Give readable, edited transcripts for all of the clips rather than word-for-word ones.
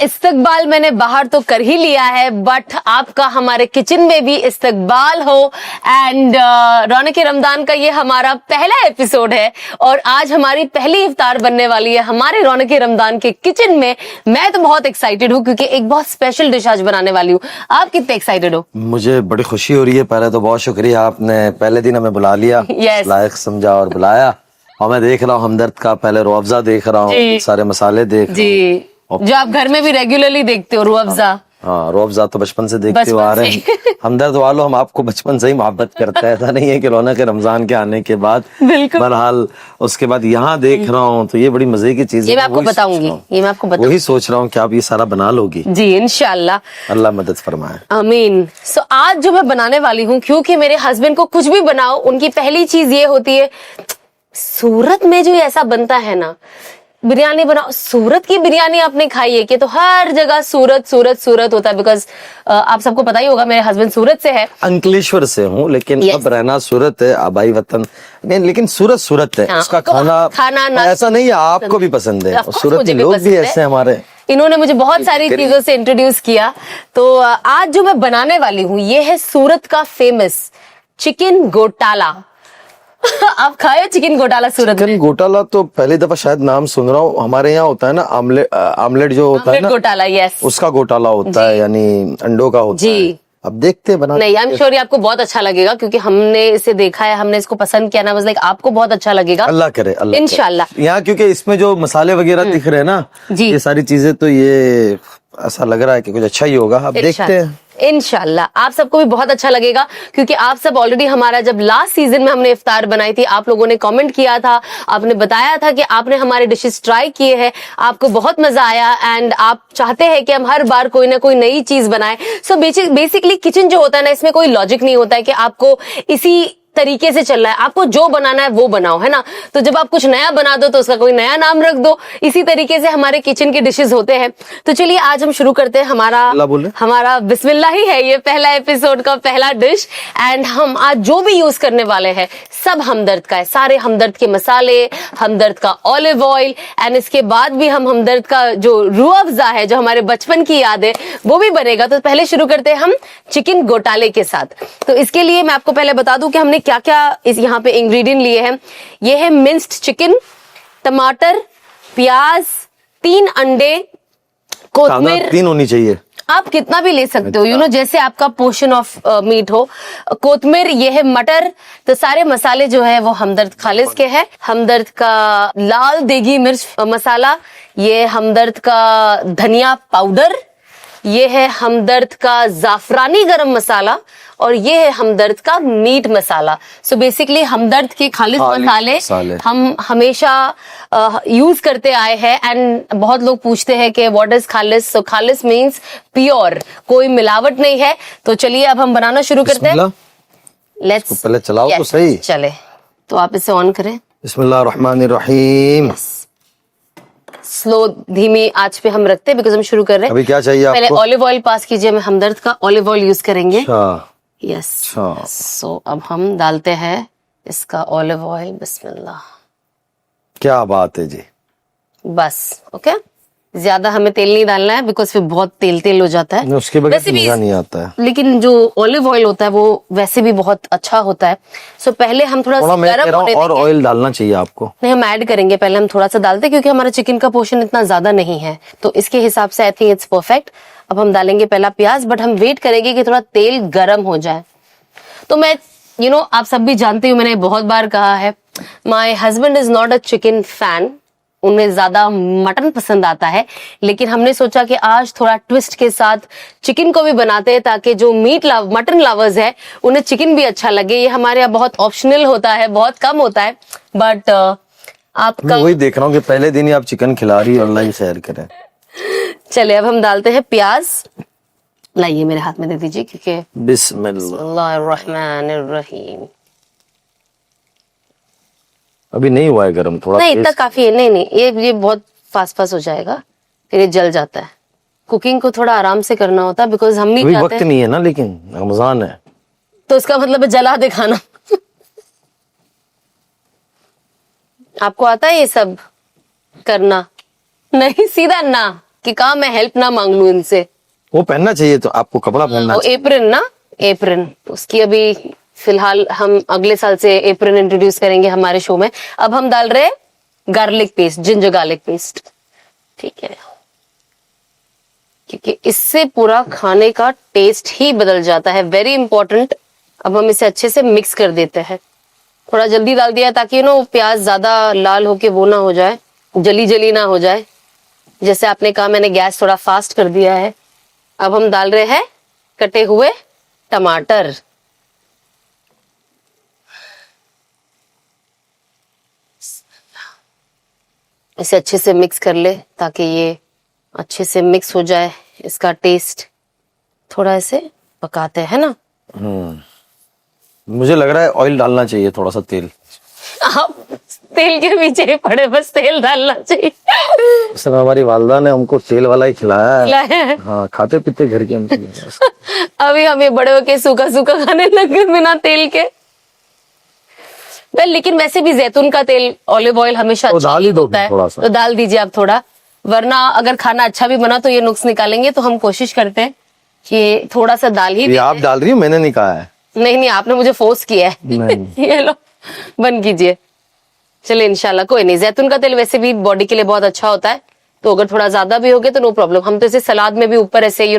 इस्तकबाल मैंने बाहर तो कर ही लिया है, बट आपका हमारे किचन में भी इस्तकबाल हो। एंड रौनक रमजान का ये हमारा पहला एपिसोड है और आज हमारी पहली इफ्तार बनने वाली है हमारे रौनक रमजान के किचन में। मैं तो बहुत एक्साइटेड हूँ क्योंकि एक बहुत स्पेशल डिश आज बनाने वाली हूँ। आप कितने एक्साइटेड हो? मुझे बड़ी खुशी हो रही है। पहले तो बहुत शुक्रिया, आपने पहले दिन हमें बुला लिया, Yes. लायक समझा और बुलाया। और मैं देख रहा हूँ हमदर्द का पहले रूह अफ़ज़ा देख रहा हूँ, सारे मसाले देख रहा हूँ। जी, जो आप घर में भी रेगुलरली देखते हो, रूह अफ़ज़ा। हाँ, रूह अफ़ज़ा तो बचपन से देखते हुए आ रहे हैं। हमदर्द वालों, हम आपको बचपन से ही मोहब्बत करते हैं, ऐसा नहीं है कि रौनक रमजान के आने के बाद। बहरहाल उसके बाद यहाँ देख रहा हूँ तो ये बड़ी मजे की चीज है। ये मैं आपको बताऊंगी, ये मैं आपको बताऊंगी। वही सोच रहा हूँ कि आप ये सारा बना लोगी। जी इंशाल्लाह, अल्लाह मदद फरमाए, आमीन। सो आज जो मैं बनाने वाली हूँ, क्योंकि मेरे हस्बैंड को कुछ भी बनाओ उनकी पहली चीज ये होती है, सूरत में जो ऐसा बनता है ना, बिरयानी बनाओ। सूरत की बिरयानी आपने खाई है कि? तो हर जगह सूरत सूरत सूरत होता है, बिकॉज आप सबको पता ही होगा मेरे हस्बैंड सूरत से है। अंकलेश्वर से हूँ, लेकिन Yes. अब रहना सूरत है, आबाई वतन। लेकिन सूरत सूरत है, हाँ, उसका तो खाना ऐसा नहीं है, आपको भी पसंद है। Of course, सूरत मुझे के भी लोग पसंद भी है। ऐसे हमारे। इन्होंने मुझे बहुत सारी चीजों से इंट्रोड्यूस किया। तो आज जो मैं बनाने वाली हूँ ये है सूरत का फेमस चिकन गोटाला। आप खाए चिकन गोटाला सूरत में? चिकन गोटाला तो पहली दफा शायद नाम सुन रहा हूँ। हमारे यहाँ होता है ना आमलेट जो होता है ना, गोटाला, यस, उसका गोटाला होता है, यानी अंडों का होता है। अब देखते हैं बना। नहीं, आई एम श्योर ये आपको बहुत अच्छा लगेगा क्योंकि हमने इसे देखा है, हमने इसको पसंद किया ना, बस लाइक आपको बहुत अच्छा लगेगा। अल्लाह करे, अल्लाह इंशाल्लाह। यहाँ क्योंकि इसमें जो मसाले वगैरह दिख रहे हैं ना, जी, ये सारी चीजें, तो ये ऐसा लग रहा है कि कुछ अच्छा ही होगा। अब देखते हैं। इंशाल्लाह आप सबको भी बहुत अच्छा लगेगा क्योंकि आप सब ऑलरेडी, हमारा जब लास्ट सीजन में हमने इफ्तार बनाई थी, आप लोगों ने कमेंट किया था, आपने बताया था कि आपने हमारे डिशेस ट्राई किए हैं, आपको बहुत मजा आया एंड आप चाहते हैं कि हम हर बार कोई ना कोई नई चीज बनाएं। सो बेसिकली किचन जो होता है ना, इसमें कोई लॉजिक नहीं होता है कि आपको इसी तरीके से चलना है, आपको जो बनाना है वो बनाओ, है ना। तो जब आप कुछ नया बना दो तो उसका कोई नया नाम रख दो। इसी तरीके से हमारे किचन के डिशेस होते हैं। तो चलिए आज हम शुरू करते हैं। हमारा बिस्मिल्लाह ही है ये पहला एपिसोड का पहला डिश। एंड हम आज जो भी यूज करने वाले हैं सब हमदर्द का है, सारे हमदर्द के मसाले, हमदर्द का ऑलिव ऑयल, एंड इसके बाद भी हम हमदर्द का जो रूह अफ़ज़ा है, जो हमारे बचपन की याद है, वो भी बनेगा। तो पहले शुरू करते हैं हम चिकन गोटाले के साथ। तो इसके लिए मैं आपको पहले बता दूं कि हमने क्या क्या इस यहाँ पे इंग्रेडिएंट लिए हैं। ये है मिंस्ड चिकन, टमाटर, प्याज, 3 अंडे, कोथमीर। 3 होनी चाहिए, आप कितना भी ले सकते हो, यू नो, जैसे आपका पोर्शन ऑफ मीट हो। कोथमीर, ये है मटर। तो सारे मसाले जो है वो हमदर्द खालिस के हैं। हमदर्द का लाल देगी मिर्च मसाला, ये हमदर्द का धनिया पाउडर, ये है हमदर्द का जाफरानी गरम मसाला, और ये है हमदर्द का मीट मसाला। सो बेसिकली हमदर्द के खालिस मसाले हम हमेशा यूज करते आए हैं। एंड बहुत लोग पूछते हैं कि व्हाट इज खालिस। सो खालिस मींस प्योर, कोई मिलावट नहीं है। तो चलिए अब हम बनाना शुरू करते हैं। लेट्स पहले चलाओ तो सही। चले, तो आप इसे ऑन करें। बिस्मिल्लाहिर्रहमानिर्रहीम। स्लो, धीमी आंच पे हम रखते हैं बिकॉज हम शुरू कर रहे हैं। अभी क्या चाहिए पहले आपको? ऑलिव ऑयल पास कीजिए। हम हमदर्द का ऑलिव ऑयल यूज करेंगे। यस। सो अब हम डालते हैं इसका ऑलिव ऑयल। बिस्मिल्लाह। क्या बात है जी। बस ओके, ज्यादा हमें तेल नहीं डालना है बिकॉज फिर बहुत तेल तेल हो जाता है, उसके बगैर मजा नहीं आता है। लेकिन जो ऑलिव ऑयल होता है वो वैसे भी बहुत अच्छा होता है। सो पहले हम थोड़ा सा गर्म होने देंगे। और ऑयल डालना चाहिए आपको? नहीं, हम ऐड करेंगे, पहले हम थोड़ा सा डालते हैं क्योंकि हमारा चिकन का पोर्शन इतना ज्यादा नहीं है, तो इसके हिसाब से आई थिंक इट्स परफेक्ट। अब हम डालेंगे पहला प्याज, बट हम वेट करेंगे कि थोड़ा तेल गर्म हो जाए। तो मैं आप सब भी जानते हो, मैंने बहुत बार कहा है, my husband is not a chicken fan, उन्हें ज्यादा मटन पसंद आता है। लेकिन हमने सोचा कि आज थोड़ा ट्विस्ट के साथ चिकन को भी बनाते हैं ताकि जो मटन लवर्स है उन्हें चिकन भी अच्छा लगे। ये हमारे यहाँ बहुत ऑप्शनल होता है, बहुत कम होता है, बट आपका वही देख रहा हूँ कि पहले दिन ही आप चिकन खिला रही, अल्लाह ही खैर करे। चले अब हम डालते हैं प्याज। लाइए मेरे हाथ में दे दीजिए क्योंकि बिस्मिल्लाहिर्रहमानिर्रहीम। अभी नहीं हुआ है गरम, थोड़ा नहीं, इतना काफी है। नहीं, ये बहुत फास्ट फास्ट हो जाएगा, फिर ये जल जाता है। कुकिंग को थोड़ा आराम से करना होता है बिकॉज हम भी अभी वक्त नहीं है ना, लेकिन रमजान है तो उसका मतलब है जला दे खाना। आपको आता है ये सब करना? नहीं, सीधा ना, कि कहा मैं हेल्प ना मांग लूं इनसे। वो पहनना चाहिए, तो आपको कपड़ा पहनना वो एप्रन ना, एप्रन उसकी अभी फिलहाल हम अगले साल से एप्रन इंट्रोड्यूस करेंगे हमारे शो में। अब हम डाल रहे हैं garlic paste, ginger garlic paste, ठीक है, क्योंकि इससे पूरा खाने का टेस्ट ही बदल जाता है, वेरी इंपॉर्टेंट। अब हम इसे अच्छे से मिक्स कर देते हैं। थोड़ा जल्दी डाल दिया ताकि प्याज ज्यादा लाल होके वो ना हो जाए, जली जली ना हो जाए। जैसे आपने कहा मैंने गैस थोड़ा फास्ट कर दिया है। अब हम डाल रहे हैं कटे हुए टमाटर। इसे अच्छे से मिक्स कर ले ताकि ये अच्छे से मिक्स हो जाए, इसका टेस्ट। थोड़ा ऐसे पकाते हैं ना। मुझे लग रहा है ऑयल डालना चाहिए, थोड़ा सा तेल। आप तेल के पीछे ही पड़े, बस तेल डालना चाहिए। उस समय हमारी वालदा ने हमको तेल वाला ही खिलाया है। खिलाया है। हाँ, खाते पीते घर के हम। अभी हम ये बड़े होके सूखा सूखा खाने लगे बिना तेल के। लेकिन वैसे भी जैतून का तेल, ऑलिव ऑयल हमेशा तो अच्छा डाल ही दो होता है, थोड़ा सा। तो डाल दीजिए आप थोड़ा। वरना अगर खाना अच्छा भी बना तो ये नुक्स निकालेंगे, तो हम कोशिश करते हैं कि थोड़ा सा दाल ही ये देते आप हैं। डाल रही हो, मैंने नहीं कहा है। नहीं नहीं, आपने मुझे फोर्स किया है। नहीं। ये लो, बंद कीजिए। चलिए इंशाल्लाह, कोई नहीं। जैतून का तेल वैसे भी बॉडी के लिए बहुत अच्छा होता है, तो अगर थोड़ा ज्यादा भी हो गया तो नो प्रॉब्लम। हम तो इसे सलाद में भी ऊपर ऐसे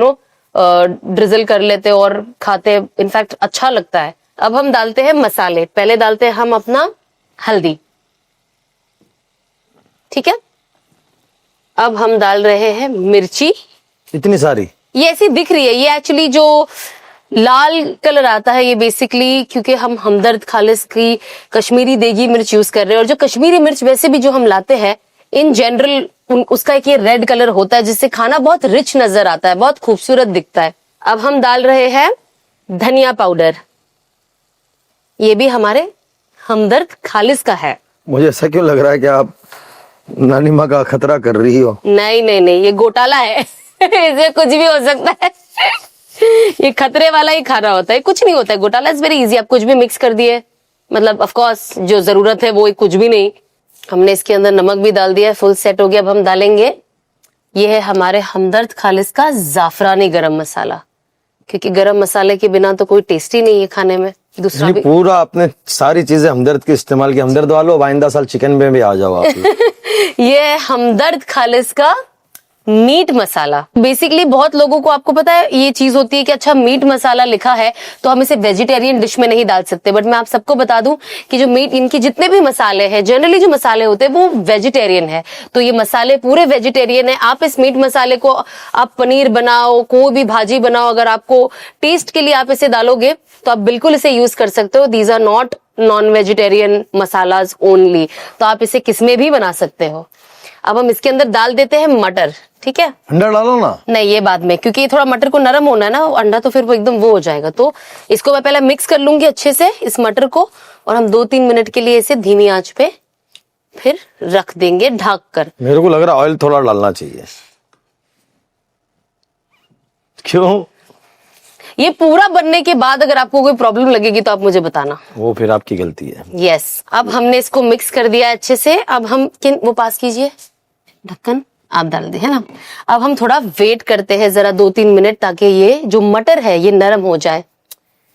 ड्रिजल कर लेते हैं और खाते हैं, इनफैक्ट अच्छा लगता है। अब हम डालते हैं मसाले। पहले डालते हैं हम अपना हल्दी, ठीक है। अब हम डाल रहे हैं मिर्ची। इतनी सारी? ये ऐसी दिख रही है, ये एक्चुअली जो लाल कलर आता है ये बेसिकली क्योंकि हम हमदर्द खालिस की कश्मीरी देगी मिर्च यूज कर रहे हैं। और जो कश्मीरी मिर्च वैसे भी जो हम लाते हैं इन जनरल, उसका एक ये रेड कलर होता है जिससे खाना बहुत रिच नजर आता है, बहुत खूबसूरत दिखता है। अब हम डाल रहे हैं धनिया पाउडर। ये भी हमारे हमदर्द खालिस का है। मुझे ऐसा क्यों लग रहा है कि आप नानी माँ का खतरा कर रही हो? नहीं नहीं नहीं, ये घोटाला है। इसे कुछ भी हो सकता है। ये खतरे वाला ही खाना होता है, कुछ नहीं होता है। घोटाला इज वेरी इजी। आप कुछ भी मिक्स कर दिए, मतलब ऑफ कोर्स जो जरूरत है वो कुछ भी नहीं। हमने इसके अंदर नमक भी डाल दिया, फुल सेट हो गया। अब हम डालेंगे, ये है हमारे हमदर्द खालिस का जाफरानी गरम मसाला, क्योंकि गरम मसाले के बिना तो कोई टेस्ट ही नहीं है खाने में। दूसरा भी पूरा आपने सारी चीजें हमदर्द के इस्तेमाल की। हमदर्द वालों, आइंदा साल चिकन में भी आ जाओ आप। ये है हमदर्द खालिस का मीट मसाला। बेसिकली बहुत लोगों को, आपको पता है ये चीज होती है कि अच्छा मीट मसाला लिखा है तो हम इसे वेजिटेरियन डिश में नहीं डाल सकते। बट मैं आप सबको बता दूं कि जो मीट, इनके जितने भी मसाले हैं, जनरली जो मसाले होते हैं वो वेजिटेरियन है, तो ये मसाले पूरे वेजिटेरियन है। आप इस मीट मसाले को आप पनीर बनाओ, कोई भी भाजी बनाओ, अगर आपको टेस्ट के लिए आप इसे डालोगे तो आप बिल्कुल इसे यूज कर सकते हो। These are not non vegetarian masalas only, तो आप इसे किसमें भी बना सकते हो। अब हम इसके अंदर डाल देते हैं मटर, ठीक है। अंडा डालो ना। नहीं, ये बाद में, क्योंकि थोड़ा मटर को नरम होना है ना, अंडा तो फिर वो एकदम वो हो जाएगा। तो इसको मैं पहले मिक्स कर लूंगी अच्छे से इस मटर को, और हम 2-3 मिनट के लिए इसे धीमी आंच पे फिर रख देंगे ढक कर। मेरे को लग रहा है ऑयल थोड़ा डालना चाहिए। क्यों? ये पूरा बनने के बाद अगर आपको कोई प्रॉब्लम लगेगी तो आप मुझे बताना। वो फिर आपकी गलती है। यस। अब हमने इसको मिक्स कर दिया अच्छे से। अब हम वो पास कीजिए ढक्कन, आप डाल दे, है ना। अब हम थोड़ा वेट करते हैं जरा 2-3 मिनट, ताकि ये जो मटर है ये नरम हो जाए।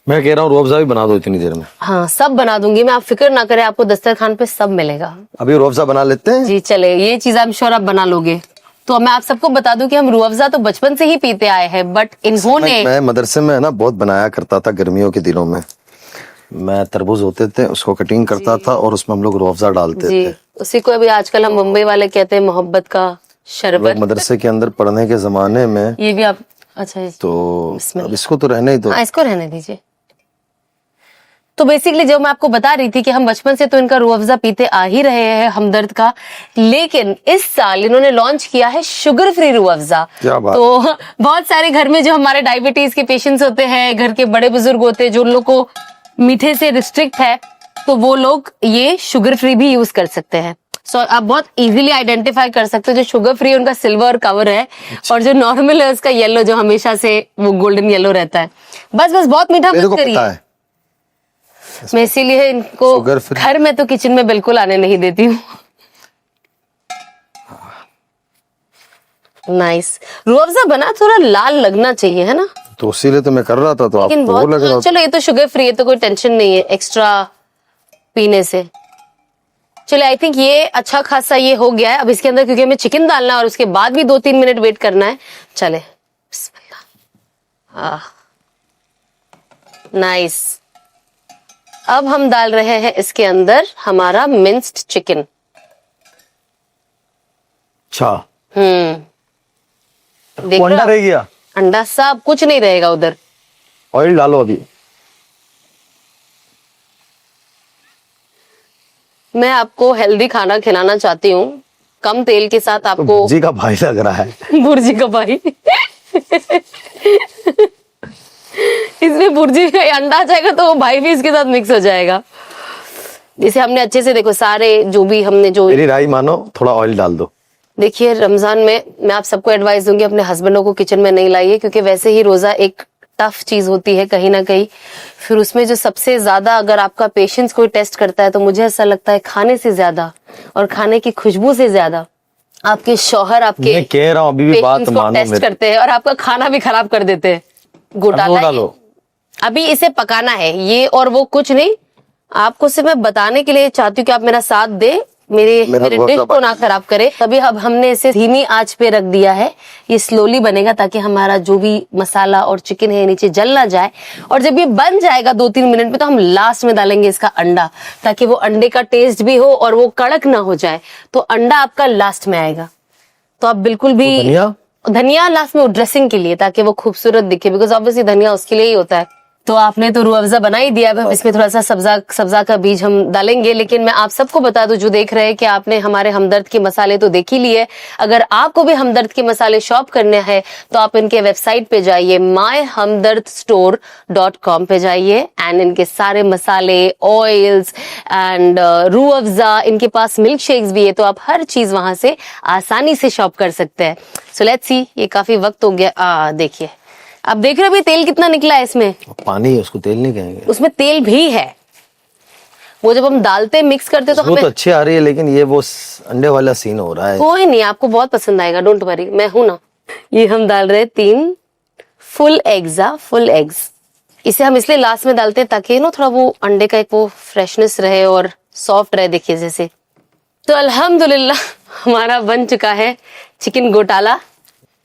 मैं कह रहा हूँ रूअफ़ज़ा भी बना दो इतनी देर में। हाँ, सब बना दूंगी मैं, आप फिक्र ना करें, आपको दस्तरखान पे सब मिलेगा। अभी रूअफ़ज़ा बना लेते हैं। जी चले, ये चीज आई एम श्योर आप बना लोगे। तो मैं आप सबको बता दूं कि हम रूअफ़ज़ा तो बचपन से ही पीते आए हैं, बट इन्होंने मैं मदरसे में ना बहुत बनाया करता था गर्मियों के दिनों में। मैं तरबूज होते थे, उसको कटिंग करता था और उसमें हम लोग रूअफ़ज़ा डालते जी, थे। उसी को अभी आजकल हम मुंबई वाले कहते हैं मोहब्बत का शरबत। मदरसे के अंदर पढ़ने के जमाने में ये भी आप, अच्छा तो अब इसको तो रहने ही दो। हाँ, इसको रहने दीजिए। तो बेसिकली जो मैं आपको बता रही थी कि हम बचपन से तो इनका रूअफ़ज़ा पीते आ ही रहे हैं हमदर्द का, लेकिन इस साल इन्होंने लॉन्च किया है शुगर फ्री रूअफ़ज़ा। क्या बात। तो बहुत सारे घर में जो हमारे डायबिटीज के पेशेंट्स होते हैं, घर के बड़े बुजुर्ग होते हैं, जो उन लोग को मीठे से रिस्ट्रिक्ट है, तो वो लोग ये शुगर फ्री भी यूज कर सकते हैं। सो आप बहुत इजीली आइडेंटिफाई कर सकते हो। जो शुगर फ्री उनका सिल्वर कवर है, और जो नॉर्मल है उसका येलो, जो हमेशा से वो गोल्डन येलो रहता है। बस बहुत मीठा मत करिए। मैं इसीलिए इनको घर में तो किचन में बिल्कुल आने नहीं देती हूँ। नाइस। रूह अफ़ज़ा बना थोड़ा लाल लगना चाहिए, है ना? तो इसीलिए तो मैं कर रहा था, तो लेकिन आपको वो लग रहा था। चलो ये तो शुगर फ्री है, तो कोई टेंशन नहीं है एक्स्ट्रा पीने से। चलो आई थिंक ये अच्छा खासा ये हो गया है। अब इसके अंदर क्योंकि हमें चिकन डालना है और उसके बाद भी 2-3 मिनट वेट करना है। चले बिस्मिल्लाह। नाइस। अब हम डाल रहे हैं इसके अंदर हमारा मिंस्ड चिकन। अच्छा, देख अंडा रहे रह हो? गया, अंडा सब कुछ नहीं रहेगा उधर। ऑयल डालो अभी। मैं आपको हेल्दी खाना खिलाना चाहती हूँ, कम तेल के साथ तो आपको। जी का भाई लग रहा है। बुर्जी का भाई। इसमें बुर्जी अंडा आ जाएगा तो वो भाई भी इसके साथ मिक्स हो जाएगा। इसे हमने अच्छे से देखो सारे जो भी हमने जो मेरी राय मानो, थोड़ा ऑयल डाल दो। देखिए रमजान में मैं आप सबको एडवाइस दूंगी अपने हस्बैंडों को किचन में नहीं लाइए, क्योंकि वैसे ही रोजा एक टफ चीज होती है कहीं ना कहीं। फिर उसमें जो सबसे ज्यादा अगर आपका पेशेंस कोई टेस्ट करता है तो मुझे ऐसा लगता है खाने से ज्यादा और खाने की खुशबू से ज्यादा आपके शौहर आपके मैं कह रहा हूँ अभी भी बात पेशेंस को मानो टेस्ट मेरे। करते हैं और आपका खाना भी खराब कर देते हैं। वो घोटाला है। डालो। अभी इसे पकाना है ये और वो कुछ नहीं। आपको सिर्फ मैं बताने के लिए चाहती हूँ कि आप मेरा साथ दे, मेरे बहुत डिश को ना खराब करे। तभी अब हमने इसे धीमी आंच पे रख दिया है। ये स्लोली बनेगा ताकि हमारा जो भी मसाला और चिकन है नीचे जल ना जाए। और जब ये बन जाएगा 2-3 मिनट में तो हम लास्ट में डालेंगे इसका अंडा, ताकि वो अंडे का टेस्ट भी हो और वो कड़क ना हो जाए। तो अंडा आपका लास्ट में आएगा। तो आप बिल्कुल भी धनिया लास्ट में ड्रेसिंग के लिए, ताकि वो खूबसूरत दिखे, बिकॉज ऑब्वियसली धनिया उसके लिए ही होता है। तो आपने तो रूह अफ़ज़ा बना ही दिया। अब हम इसमें थोड़ा सा सब्जा का बीज हम डालेंगे। लेकिन मैं आप सबको बता दूं जो देख रहे हैं कि आपने हमारे हमदर्द के मसाले तो देख ही लिए। अगर आपको भी हमदर्द के मसाले शॉप करने हैं तो आप इनके वेबसाइट पे जाइए, myhamdardstore.com पे जाइए एंड इनके सारे मसाले, ऑयल्स एंड रूह अफ़ज़ा, इनके पास मिल्क शेक्स भी है, तो आप हर चीज वहां से आसानी से शॉप कर सकते हैं। सो लेट्स सी, ये काफी वक्त हो गया। देखिए अब देख रहे हो भी तेल कितना निकला है इसमें। पानी है, उसको तेल नहीं कहेंगे। उसमें तेल भी है। वो जब हम डालते मिक्स करते तो वो हमें तो अच्छी आ रही है, लेकिन ये वो अंडे वाला सीन हो रहा है। कोई नहीं, आपको बहुत पसंद आएगा, डोंट वरी, मैं हूं ना। ये हम डाल रहे हैं 3 फुल एग्स। इसे हम इसलिए लास्ट में डालते हैं ताकि थोड़ा वो अंडे का एक वो फ्रेशनेस रहे और सॉफ्ट रहे, देखिए जैसे। तो अल्हम्दुलिल्लाह हमारा बन चुका है चिकन घोटाला।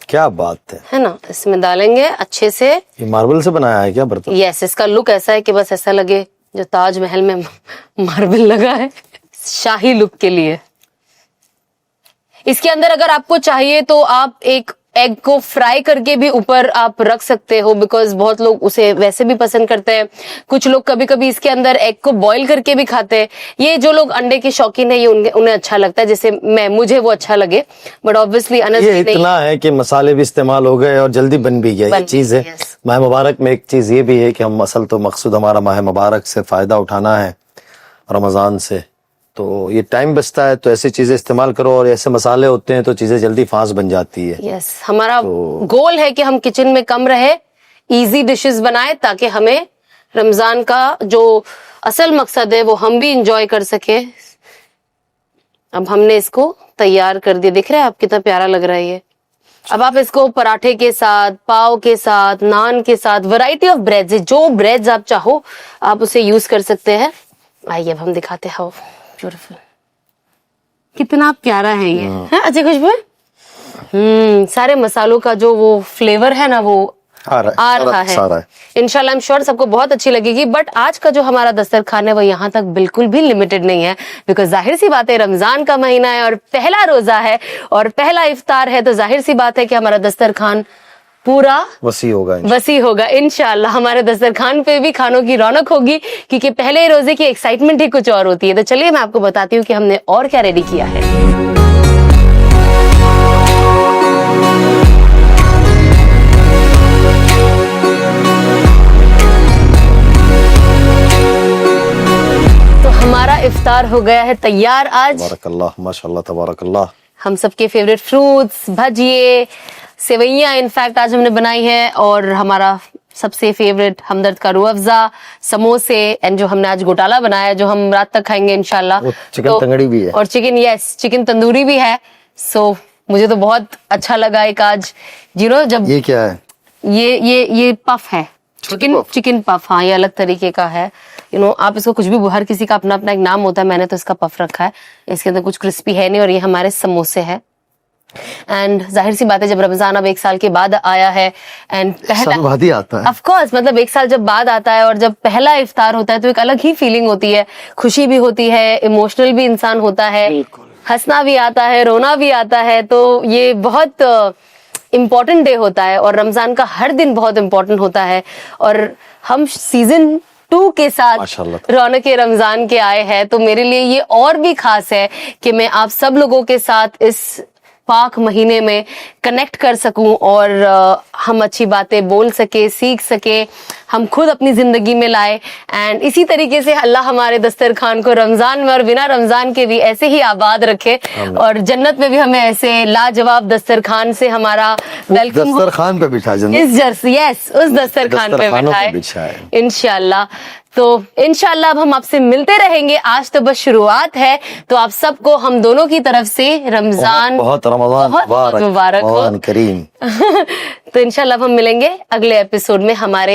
क्या बात है ना? इसमें डालेंगे अच्छे से। ये मार्बल से बनाया है क्या बर्तन? यस, इसका लुक ऐसा है कि बस ऐसा लगे जो ताजमहल में मार्बल लगा है, शाही लुक के लिए। इसके अंदर अगर आपको चाहिए तो आप एक एग को फ्राई करके भी ऊपर आप रख सकते हो, बिकॉज बहुत लोग उसे वैसे भी पसंद करते हैं। कुछ लोग कभी कभी इसके अंदर एग को बॉईल करके भी खाते हैं। ये जो लोग अंडे के शौकीन है ये उन्हें अच्छा लगता है, जैसे मुझे वो अच्छा लगे। बट ऑब्वियसली ये इतना है कि मसाले भी इस्तेमाल हो गए और जल्दी बन भी गया, ये चीज है। माह मुबारक में एक चीज ये भी है कि हम असल तो मकसूद हमारा माह मुबारक से फायदा उठाना है, रमजान से। तो ये टाइम बचता है तो ऐसी चीजें इस्तेमाल करो, और ऐसे मसाले होते हैं तो चीजें जल्दी फास्ट बन जाती है। यस, हमारा गोल है कि हम किचन में कम रहे, इजी डिशेस बनाए, ताकि हमें रमजान का जो असल मकसद है वो हम भी इंजॉय कर सके। अब हमने इसको तैयार कर दिया, देख रहे हैं आप कितना प्यारा लग रहा है ये। अब आप इसको पराठे के साथ, पाव के साथ, नान के साथ, वैरायटी ऑफ ब्रेड्स है, जो ब्रेड्स आप चाहो आप उसे यूज कर सकते हैं। आइए अब हम दिखाते हैं। ब्यूटीफुल, कितना प्यारा है ये। है अच्छी खुशबू है। सारे मसालों का जो वो फ्लेवर है ना वो आ रहा है। इंशाल्लाह आई एम श्योर सबको बहुत अच्छी लगेगी। बट आज का जो हमारा दस्तरखान है वो यहाँ तक बिल्कुल भी लिमिटेड नहीं है, बिकॉज जाहिर सी बात है रमजान का महीना है और पहला रोजा है और पहला इफ्तार है, तो जाहिर सी बात है कि हमारा दस्तरखान पूरा वसी होगा इंशाल्लाह। हमारे दस्तरखान पे भी खानों की रौनक होगी, क्योंकि पहले रोजे की एक्साइटमेंट ही कुछ और होती है। तो चलिए मैं आपको बताती हूँ कि हमने और क्या रेडी किया है। तो हमारा इफ्तार हो गया है तैयार आज। तबारकल्लाह, माशाल्लाह तबारकल्लाह। हम सबके फेवरेट फ्रूट्स, भजिए, सेवैयां इनफैक्ट आज हमने बनाई है, और हमारा सबसे फेवरेट हमदर्द का रूह अफ़ज़ा, समोसे, एंड जो हमने आज घोटाला बनाया जो हम रात तक खाएंगे इंशाल्लाह। चिकन तंदूरी भी है, और चिकन चिकन तंदूरी भी है। सो मुझे तो बहुत अच्छा लगा एक आज जब ये क्या है? ये पफ है, चिकन पफ। हाँ, ये अलग तरीके का है। आप इसको कुछ भी, हर किसी का अपना अपना एक नाम होता है, मैंने तो इसका पफ रखा है। इसके अंदर कुछ क्रिस्पी है नहीं, और ये हमारे समोसे हैं। एंड जाहिर सी बात है, जब रमजान अब 1 साल के बाद आया है, एंड साल बाद ही आता है, ऑफ कोर्स, मतलब 1 साल जब बाद आता है और जब पहला इफ्तार होता है तो एक अलग ही फीलिंग होती है, खुशी भी होती है, इमोशनल भी इंसान होता है, हंसना भी आता है, रोना भी आता है। तो ये बहुत इम्पोर्टेंट डे होता है, और रमजान का हर दिन बहुत इम्पोर्टेंट होता है। और हम सीजन 2 के साथ रौनक रमजान के आए हैं, तो मेरे लिए ये और भी खास है कि मैं आप सब लोगों के साथ इस पाक महीने में कनेक्ट कर सकूं, और हम अच्छी बातें बोल सके, सीख सके, हम खुद अपनी जिंदगी में लाए। एंड इसी तरीके से अल्लाह हमारे दस्तरखान को रमजान में और बिना रमजान के भी ऐसे ही आबाद रखे, और जन्नत में भी हमें ऐसे लाजवाब दस्तरखान से हमारा वेलकम दस्तरखान पे बिठा उस दस्तरखान पे बिठाए इंशाल्लाह। तो इंशाल्लाह अब हम आपसे मिलते रहेंगे। आज तो बस शुरुआत है, तो आप सबको हम दोनों की तरफ से रमजान बहुत मुबारक हो करीम। तो इंशाल्लाह हम मिलेंगे अगले एपिसोड में हमारे